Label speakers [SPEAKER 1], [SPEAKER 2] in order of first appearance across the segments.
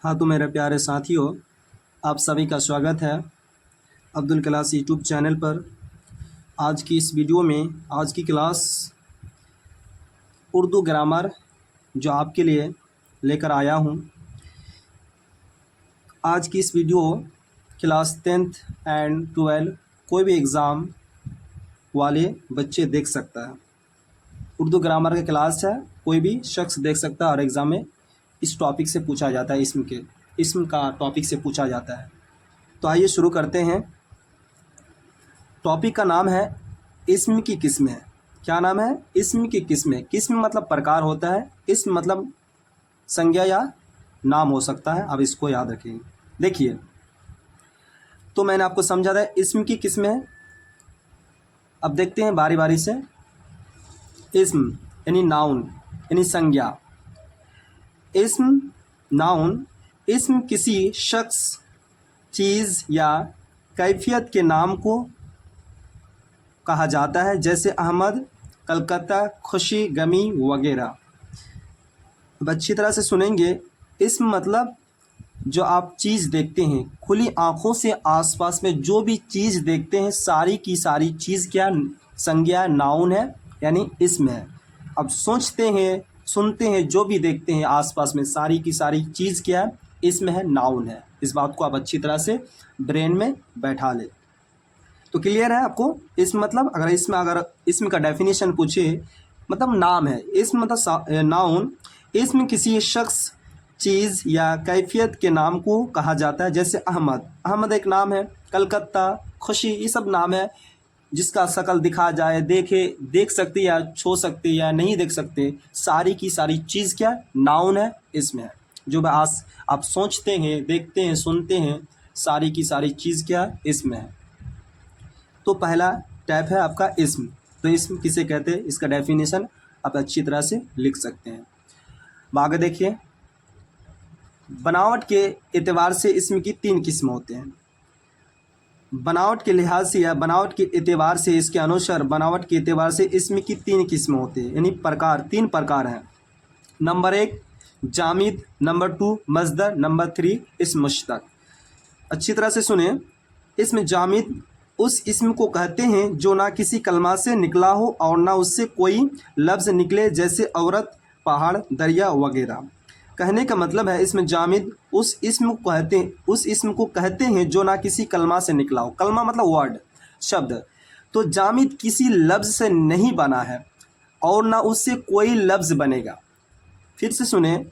[SPEAKER 1] हाँ तो मेरे प्यारे साथियों, आप सभी का स्वागत है अब्दुल क्लास यूट्यूब चैनल पर। आज की इस वीडियो में आज की क्लास उर्दू ग्रामर जो आपके लिए लेकर आया हूँ। आज की इस वीडियो क्लास 10th एंड 12 कोई भी एग्ज़ाम वाले बच्चे देख सकता है। उर्दू ग्रामर का क्लास है, कोई भी शख्स देख सकता है और एग्ज़ाम में इस टॉपिक से पूछा जाता है, इसम का टॉपिक से पूछा जाता है। तो आइए शुरू करते हैं। टॉपिक का नाम है इस्म की किस्में। क्या नाम है? इस्म की किस्में। किस्म मतलब प्रकार होता है, इस्म मतलब संज्ञा या नाम हो सकता है। अब इसको याद रखिए। देखिए, तो मैंने आपको समझा था इस्म की किस्में। अब देखते हैं बारी बारी से। इस्म यानी नाउन यानी संज्ञा। इस्म नाउन, इस्म किसी शख्स, चीज़ या कैफियत के नाम को कहा जाता है, जैसे अहमद, कलकत्ता, खुशी, गमी वगैरह। अब अच्छी तरह से सुनेंगे। इस्म मतलब जो आप चीज़ देखते हैं, खुली आँखों से आसपास में जो भी चीज़ देखते हैं, सारी की सारी चीज़ क्या संज्ञा नाउन है, यानी इस्म है। अब सोचते हैं, सुनते हैं, जो भी देखते हैं आसपास में, सारी की सारी चीज़ क्या है? इस्म है, नाउन है। इस बात को आप अच्छी तरह से ब्रेन में बैठा ले। तो क्लियर है आपको? इस्म मतलब अगर इस्म का डेफिनेशन पूछे, मतलब नाम है। इस्म मतलब नाउन, इस्म किसी शख्स, चीज़ या कैफियत के नाम को कहा जाता है, जैसे अहमद एक नाम है, कलकत्ता, खुशी, ये सब नाम है। जिसका शकल दिखा जाए, देख सकते या छू सकते या नहीं देख सकते, सारी की सारी चीज़ क्या नाउन है, इसमें है। जो आप सोचते हैं, देखते हैं, सुनते हैं, सारी की सारी चीज़ क्या इसमें है। तो पहला टैप है आपका इस्म। तो इस्म किसे कहते हैं, इसका डेफिनेशन आप अच्छी तरह से लिख सकते हैं। आगे देखिए, बनावट के एतबार से इस्म की 3 किस्म होते हैं। बनावट के लिहाज से या बनावट के एतबार से, इसके अनुसार बनावट के एतबार से इस्म की 3 किस्म होते हैं, यानी प्रकार, 3 प्रकार हैं। नंबर 1 जामिद, नंबर 2 मज़दर, नंबर 3 इस्म मुश्तक। अच्छी तरह से सुने। इस्म जामिद उस इस्म को कहते हैं जो ना किसी कलमा से निकला हो और ना उससे कोई लफ्ज़ निकले, जैसे औरत, पहाड़, दरिया वगैरह। कहने का मतलब है, इसमें जामिद उस इस्म को कहते हैं जो ना किसी कलमा से निकला हो। कलमा मतलब वर्ड, शब्द। तो जामिद किसी लफ्ज़ से नहीं बना है और ना उससे कोई लफ्ज़ बनेगा। फिर से सुने,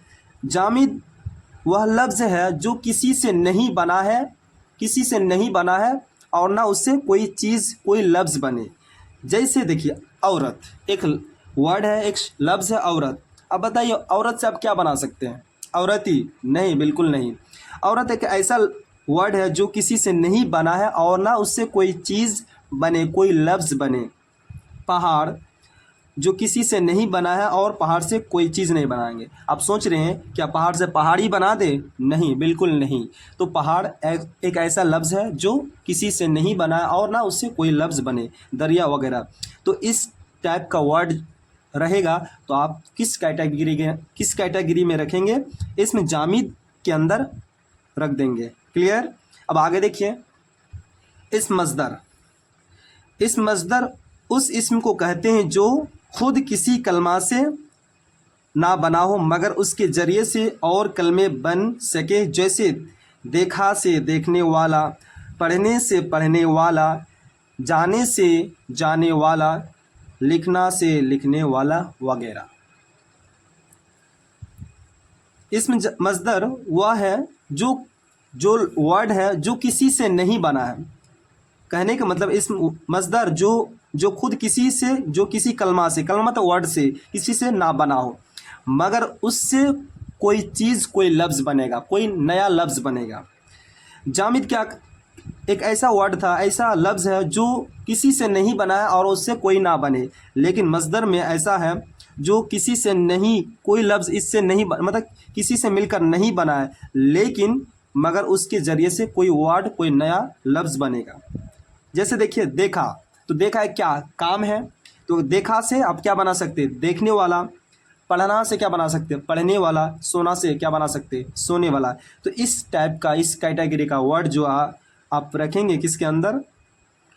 [SPEAKER 1] जामिद वह लफ्ज़ है जो किसी से नहीं बना है और ना उससे कोई चीज़, कोई लफ्ज़ बने। जैसे देखिए, औरत एक वर्ड है, एक लफ्ज़ है औरत। अब बताइए, औरत से आप क्या बना सकते हैं? औरत ही? नहीं, बिल्कुल नहीं। औरत एक ऐसा वर्ड है जो किसी से नहीं बना है और ना उससे कोई चीज़ बने, कोई लफ्ज़ बने। पहाड़ जो किसी से नहीं बना है और पहाड़ से कोई चीज़ नहीं बनाएंगे। आप सोच रहे हैं क्या पहाड़ से पहाड़ी बना दे? नहीं, बिल्कुल नहीं। तो पहाड़ एक ऐसा लफ्ज़ है जो किसी से नहीं बना है और ना उससे कोई लफ्ज़ बने, दरिया वगैरह। तो इस टाइप का वर्ड रहेगा तो आप किस कैटेगरी में रखेंगे? इसमें जामिद के अंदर रख देंगे। क्लियर? अब आगे देखिए, इस मज़दर उस इस्म को कहते हैं जो खुद किसी कलमा से ना बना हो मगर उसके ज़रिए से और कलमे बन सके, जैसे देखा से देखने वाला, पढ़ने से पढ़ने वाला, जाने से जाने वाला, लिखना से लिखने वाला वगैरह। इसमें मज़दर वह है जो वर्ड है जो किसी से नहीं बना है। कहने का मतलब इस मज़दर जो खुद किसी कलमा से, कलमा तो वर्ड से, किसी से ना बना हो मगर उससे कोई चीज़, कोई लफ्ज़ बनेगा, कोई नया लफ्ज़ बनेगा। जामिद क्या एक ऐसा वर्ड था, ऐसा लफ्ज़ है जो किसी से नहीं बना है और उससे कोई ना बने। लेकिन मज़दर में ऐसा है जो किसी से नहीं, कोई लफ्ज़ इससे नहीं मतलब किसी से मिलकर नहीं बना है, लेकिन मगर उसके ज़रिए से कोई वर्ड, कोई नया लफ्ज़ बनेगा। जैसे देखिए, देखा, तो देखा एक क्या काम है, तो देखा से आप क्या बना सकते हैं? देखने वाला। पढ़ना से क्या बना सकते हैं, पढ़ने वाला, सोना से क्या बना सकते हैं, सोने वाला। तो इस टाइप का, इस कैटेगरी का वर्ड जो आप रखेंगे किसके अंदर,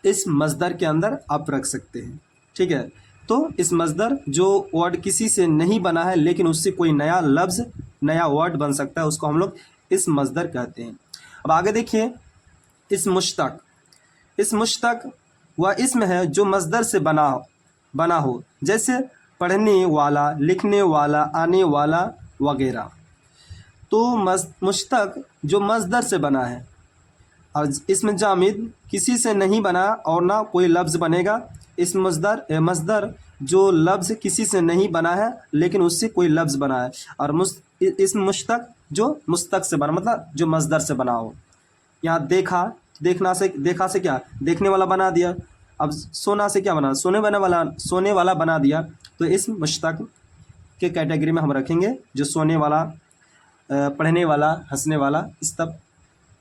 [SPEAKER 1] इस मज़दर के अंदर आप रख सकते हैं। ठीक है, तो इस मज़दर जो वर्ड किसी से नहीं बना है लेकिन उससे कोई नया लफ्ज़, नया वर्ड बन सकता है, उसको हम लोग इस मज़दर कहते हैं। अब आगे देखिए, इस मुश्तक, इस मुश्तक वह इसम है जो मज़दर से बना हो, जैसे पढ़ने वाला, लिखने वाला, आने वाला वगैरह। तो मुश्तक जो मज़दर से बना है, और इसमें जामिद किसी से नहीं बना और ना कोई लफ्ज़ बनेगा। इस मज़दर जो लफ्ज़ किसी से नहीं बना है लेकिन उससे कोई लफ्ज़ बना है। और इस मुश्तक जो मुश्तक से बना, मतलब जो मज़दर से बना हो। यहाँ देखा, देखा से क्या, देखने वाला बना दिया। अब सोना से क्या बना, सोने वाला बना दिया। तो इस मुश्तक के कैटेगरी में हम रखेंगे जो सोने वाला, पढ़ने वाला, हंसने वाला, इस तब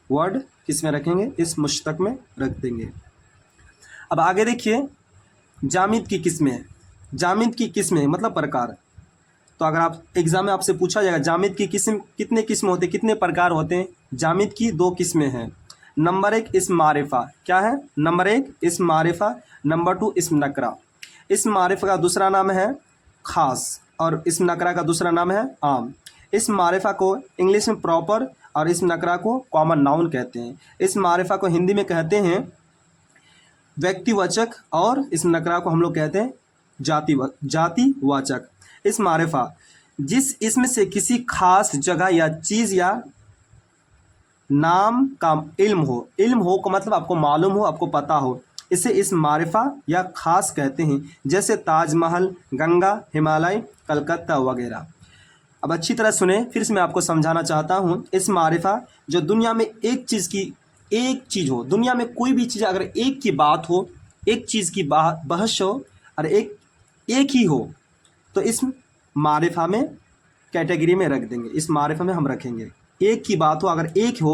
[SPEAKER 1] वर्ड किस में रखेंगे, इस मुश्तक में रख देंगे। अब आगे देखिए, जामिद की किस्में। जामिद की किस्में मतलब प्रकार। तो अगर आप एग्जाम में आपसे पूछा जाएगा जामिद की किस्म, कितने किस्म होते हैं, कितने प्रकार होते हैं। जामिद की 2 किस्में हैं। नंबर 1 इस्म मारिफा, क्या है, नंबर 1 इस्म मारिफा, नंबर 2 इस्म नकरा। इस्म मारिफा का दूसरा नाम है खास और इस्म नकरा का दूसरा नाम है आम। इस्म मारिफा को इंग्लिश में प्रॉपर और इस्म नकरा को कॉमन नाउन कहते हैं। इस्म मारिफा को हिंदी में कहते हैं व्यक्तिवाचक और इस्म नकरा को हम लोग कहते हैं जातिवाचक। इस्म मारिफा जिस इसमें से किसी खास जगह या चीज़ या नाम का इल्म हो का मतलब आपको मालूम हो, आपको पता हो, इसे इस्म मारिफा या खास कहते हैं। जैसे ताजमहल, गंगा, हिमालय, कलकत्ता वगैरह। अब अच्छी तरह सुने, फिर से मैं आपको समझाना चाहता हूँ। इस्म मारिफा जो दुनिया में एक चीज़ हो, दुनिया में कोई भी चीज़ अगर एक की बात हो, एक चीज़ की बहस हो और एक ही हो, तो इस्म मारिफा में कैटेगरी में रख देंगे। इस मारिफा में हम रखेंगे एक की बात हो, अगर एक हो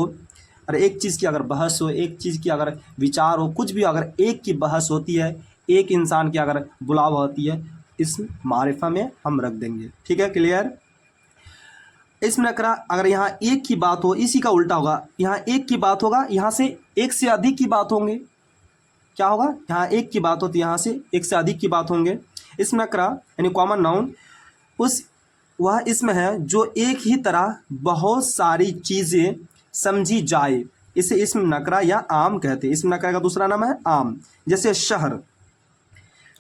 [SPEAKER 1] और एक चीज़ की अगर बहस हो, एक चीज़ की अगर विचार हो, कुछ भी अगर एक की बहस होती है, एक इंसान की अगर बुलाव होती है, इस मारिफा में हम रख देंगे। ठीक है, क्लियर। इसमें नकरा अगर यहाँ एक की बात हो, इसी का उल्टा होगा। यहाँ एक की बात होगा, यहाँ से एक से अधिक की बात होंगे। क्या होगा, यहाँ एक की बात होती है, यहाँ से एक से अधिक की बात होंगे। इसमें नकरा यानी कॉमन नाउन वह इसमें है जो एक ही तरह बहुत सारी चीज़ें समझी जाए, इसे इस्म नकरा या आम कहते हैं। इस्म नकरा का दूसरा नाम है आम। जैसे शहर,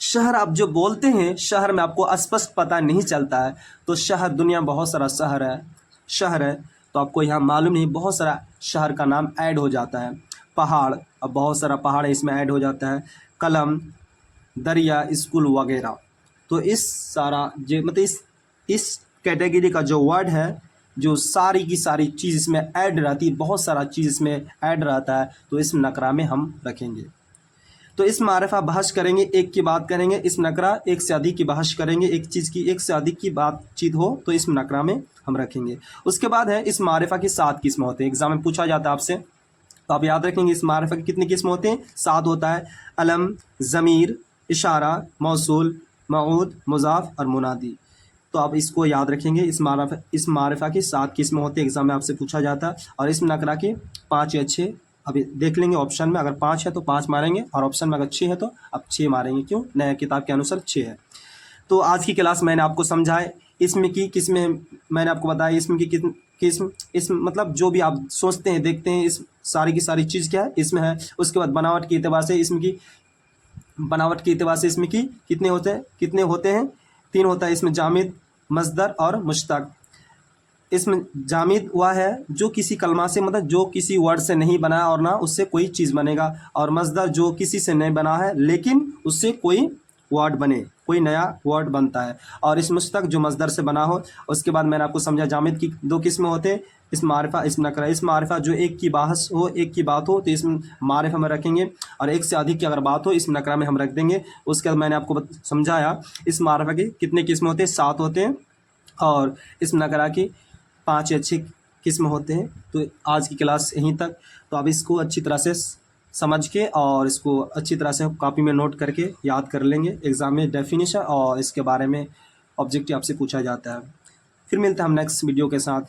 [SPEAKER 1] शहर आप जो बोलते हैं, शहर में आपको स्पष्ट पता नहीं चलता है। तो शहर, दुनिया में बहुत सारा शहर है, तो आपको यहाँ मालूम नहीं, बहुत सारा शहर का नाम ऐड हो जाता है। पहाड़, अब बहुत सारा पहाड़ इसमें ऐड हो जाता है। कलम, दरिया, स्कूल वगैरह। तो इस सारा जो मतलब इस कैटेगरी का जो वर्ड है, जो सारी की सारी चीज़ इसमें ऐड रहती है, बहुत सारा चीज़ इसमें ऐड रहता है, तो इस नकरा में हम रखेंगे। तो इस मारिफा बहस करेंगे, एक की बात करेंगे। इस नकरा एक से अधिक की बहस करेंगे, एक चीज़ की एक से अधिक की बातचीत हो, तो इस नकरा में हम रखेंगे। उसके बाद है इस मारिफा की 7 किस्में होते हैं। एग्जाम में पूछा जाता है आपसे, तो आप याद रखेंगे इस मारिफा की कितनी किस्म होते हैं, 7 होता है। अलम, ज़मीर, इशारा, मौसूल, मऊद, मुज़ाफ और मुनादी। तो आप इसको याद रखेंगे। इस मारिफा की 7 किस्में होती है, एग्जाम में आपसे पूछा जाता है। और इस नकरा के 5 या 6 अभी देख लेंगे। ऑप्शन में अगर 5 है तो 5 मारेंगे, और ऑप्शन में अगर 6 है तो अब 6 मारेंगे। क्यों, नया किताब के अनुसार 6 है। तो आज की क्लास मैंने आपको समझाए इसमें की किस्में, मैंने आपको बताया इसमें की किस्म, इसमें मतलब जो भी आप सोचते हैं, देखते हैं, इस सारी की सारी चीज़ क्या है, इसमें है। उसके बाद बनावट के एतबार से इसमें की, बनावट के एतबार से इसमें की कितने होते हैं, 3 होता है। इसमें जामिद, मज़दर और मुश्तक। इसमें जामिद वह है जो किसी कलमा से, मतलब जो किसी वर्ड से नहीं बना है और ना उससे कोई चीज़ बनेगा। और मज़दर जो किसी से नहीं बना है लेकिन उससे कोई वर्ड बने, कोई नया वर्ड बनता है। और इस मुश्तक जो मज़दर से बना हो। उसके बाद मैंने आपको समझा जामिद की 2 किस्में होते हैं, इस मारिफा, इस नकरा। इस मारिफा जो एक की बहस हो, एक की बात हो, तो इस मारिफा में रखेंगे। और एक से अधिक की अगर बात हो, इस नकरा में हम रख देंगे। उसके बाद मैंने आपको समझाया इस मारिफा की कितने किस्में होते हैं, 7 होते हैं। और इस नकरा की 5 या 6 किस्म होते हैं। तो आज की क्लास यहीं तक। तो आप इसको अच्छी तरह से समझ के और इसको अच्छी तरह से कॉपी में नोट करके याद कर लेंगे। एग्ज़ाम में डेफिनेशन और इसके बारे में ऑब्जेक्टिव आपसे पूछा जाता है। फिर मिलते हैं हम नेक्स्ट वीडियो के साथ।